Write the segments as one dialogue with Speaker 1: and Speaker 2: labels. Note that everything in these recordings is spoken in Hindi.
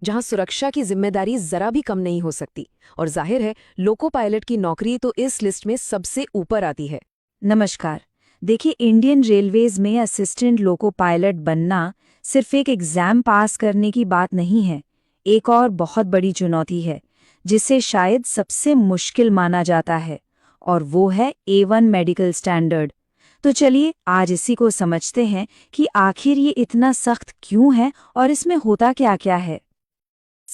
Speaker 1: जहां सुरक्षा की जिम्मेदारी जरा भी कम नहीं हो सकती। और जाहिर है लोको पायलट की नौकरी तो इस लिस्ट में सबसे ऊपर आती है।
Speaker 2: नमस्कार। देखिए, इंडियन रेलवेज में असिस्टेंट लोको पायलट बनना सिर्फ एक एग्जाम पास करने की बात नहीं है। एक और बहुत बड़ी चुनौती है जिसे शायद सबसे मुश्किल माना जाता है, और वो है A1 मेडिकल स्टैंडर्ड। तो चलिए आज इसी को समझते हैं कि आखिर ये इतना सख्त क्यों है और इसमें होता क्या क्या है।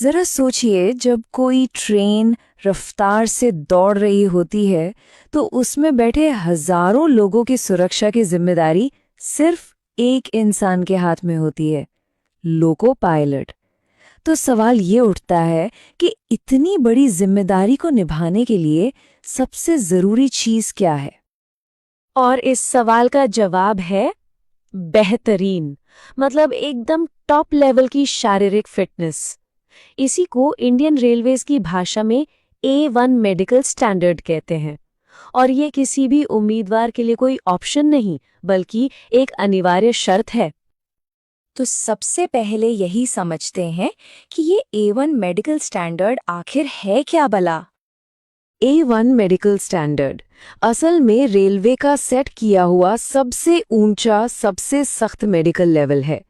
Speaker 2: जरा सोचिए, जब कोई ट्रेन रफ्तार से दौड़ रही होती है तो उसमें बैठे हजारों लोगों की सुरक्षा की जिम्मेदारी सिर्फ एक इंसान के हाथ में होती है, लोको पायलट। तो सवाल ये उठता है कि इतनी बड़ी जिम्मेदारी को निभाने के लिए सबसे जरूरी चीज क्या है? और इस सवाल का जवाब है बेहतरीन, मतलब एकदम टॉप लेवल की शारीरिक फिटनेस। इसी को इंडियन रेलवेज की भाषा में A1 मेडिकल स्टैंडर्ड कहते हैं। और ये किसी भी उम्मीदवार के लिए कोई ऑप्शन नहीं, बल्कि एक अनिवार्य शर्त है। तो सबसे पहले यही समझते हैं कि ये A1 मेडिकल स्टैंडर्ड आखिर है क्या भला।
Speaker 1: A1 मेडिकल स्टैंडर्ड असल में रेलवे का सेट किया हुआ सबसे ऊंचा, सबसे सख्त मेडिकल लेवल है।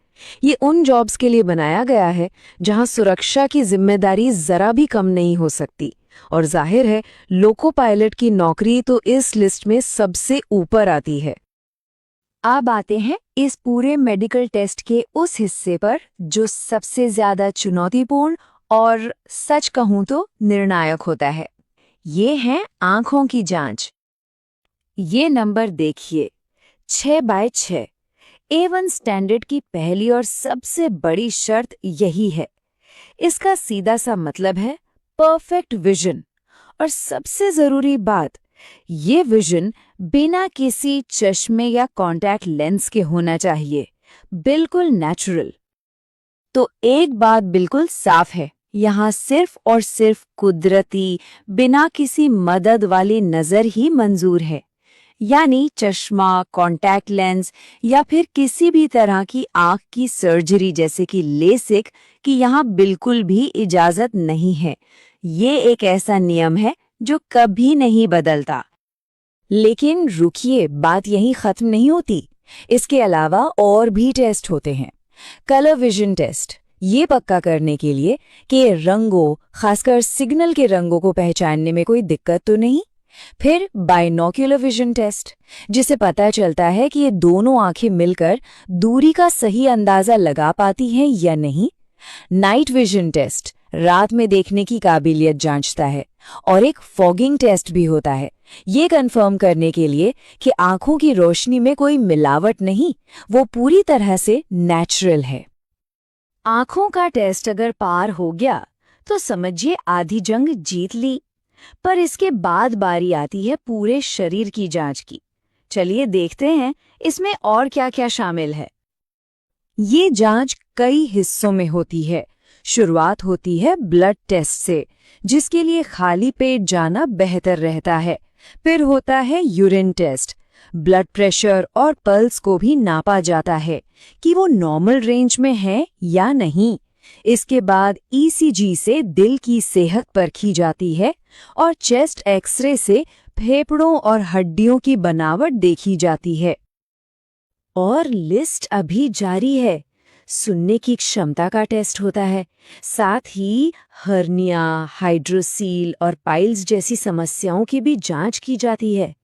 Speaker 1: ये उन जॉब्स के लिए बनाया गया है जहां सुरक्षा की जिम्मेदारी जरा भी कम नहीं हो सकती। और जाहिर है लोको पायलट की नौकरी तो इस लिस्ट में सबसे ऊपर आती है।
Speaker 2: अब आते हैं इस पूरे मेडिकल टेस्ट के उस हिस्से पर जो सबसे ज्यादा चुनौतीपूर्ण और सच कहूं तो निर्णायक होता है। ये है आंखों की जांच। ये नंबर देखिए, 6/6। A1 स्टैंडर्ड की पहली और सबसे बड़ी शर्त यही है। इसका सीधा सा मतलब है परफेक्ट विजन। और सबसे जरूरी बात, ये विजन बिना किसी चश्मे या कॉन्टैक्ट लेंस के होना चाहिए, बिल्कुल नेचुरल। तो एक बात बिल्कुल साफ है, यहाँ सिर्फ और सिर्फ कुदरती, बिना किसी मदद वाली नजर ही मंजूर है। यानी चश्मा, कॉन्टैक्ट लेंस या फिर किसी भी तरह की आंख की सर्जरी जैसे कि लेसिक की यहाँ बिल्कुल भी इजाजत नहीं है। ये एक ऐसा नियम है जो कभी नहीं बदलता। लेकिन रुकिए, बात यहीं खत्म नहीं होती। इसके अलावा और भी टेस्ट होते हैं। कलर विजन टेस्ट, ये पक्का करने के लिए कि रंगों, खासकर सिग्नल के रंगों को पहचानने में कोई दिक्कत तो नहीं। फिर बाइनोक्यूलर विजन टेस्ट, जिसे पता चलता है कि ये दोनों आंखें मिलकर दूरी का सही अंदाजा लगा पाती हैं या नहीं। नाइट विजन टेस्ट रात में देखने की काबिलियत जांचता है। और एक फॉगिंग टेस्ट भी होता है, ये कंफर्म करने के लिए कि आंखों की रोशनी में कोई मिलावट नहीं, वो पूरी तरह से नेचुरल है। आंखों का टेस्ट अगर पार हो गया तो समझिए आधी जंग जीत ली। पर इसके बाद बारी आती है पूरे शरीर की जांच की। चलिए देखते हैं इसमें और क्या-क्या शामिल है। ये जांच कई हिस्सों में होती है। शुरुआत होती है ब्लड टेस्ट से, जिसके लिए खाली पेट जाना बेहतर रहता है। फिर होता है यूरिन टेस्ट, ब्लड प्रेशर और पल्स को भी नापा जाता है कि वो नॉर्मल रेंज में है या नहीं। इसके बाद ECG से दिल की सेहत परखी जाती है और चेस्ट एक्सरे से फेफड़ों और हड्डियों की बनावट देखी जाती है। और लिस्ट अभी जारी है। सुनने की क्षमता का टेस्ट होता है, साथ ही हर्निया, हाइड्रोसील और पाइल्स जैसी समस्याओं की भी जांच की जाती है।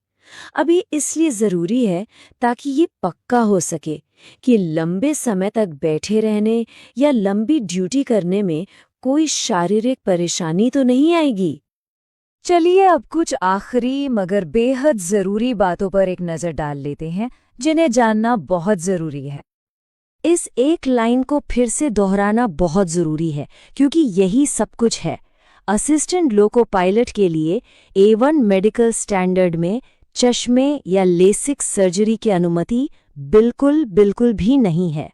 Speaker 2: अभी इसलिए जरूरी है ताकि ये पक्का हो सके कि लंबे समय तक बैठे रहने या लंबी ड्यूटी करने में कोई शारीरिक परेशानी तो नहीं आएगी। चलिए अब कुछ आखिरी मगर बेहद जरूरी बातों पर एक नजर डाल लेते हैं, जिन्हें जानना बहुत जरूरी है। इस एक लाइन को फिर से दोहराना बहुत जरूरी है, क्योंकि यही सब कुछ है। असिस्टेंट लोको पायलट के लिए A1 मेडिकल स्टैंडर्ड में चश्मे या लेसिक सर्जरी की अनुमति बिल्कुल भी नहीं है।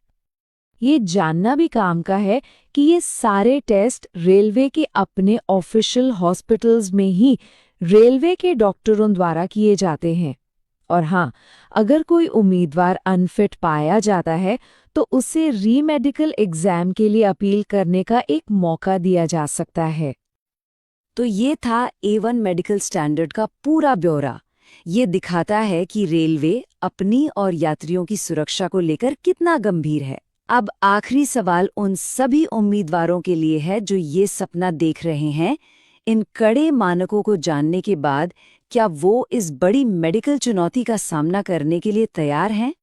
Speaker 2: ये जानना भी काम का है कि ये सारे टेस्ट रेलवे के अपने ऑफिशियल हॉस्पिटल्स में ही रेलवे के डॉक्टरों द्वारा किए जाते हैं। और हाँ, अगर कोई उम्मीदवार अनफिट पाया जाता है
Speaker 1: तो उसे री मेडिकल एग्जाम के लिए अपील करने का एक मौका दिया जा सकता है।
Speaker 2: तो ये था A1 मेडिकल स्टैंडर्ड का पूरा ब्यौरा। ये दिखाता है कि रेलवे अपनी और यात्रियों की सुरक्षा को लेकर कितना गंभीर है। अब आखिरी सवाल उन सभी उम्मीदवारों के लिए है जो ये सपना देख रहे हैं। इन कड़े मानकों को जानने के बाद क्या वो इस बड़ी मेडिकल चुनौती का सामना करने के लिए तैयार हैं?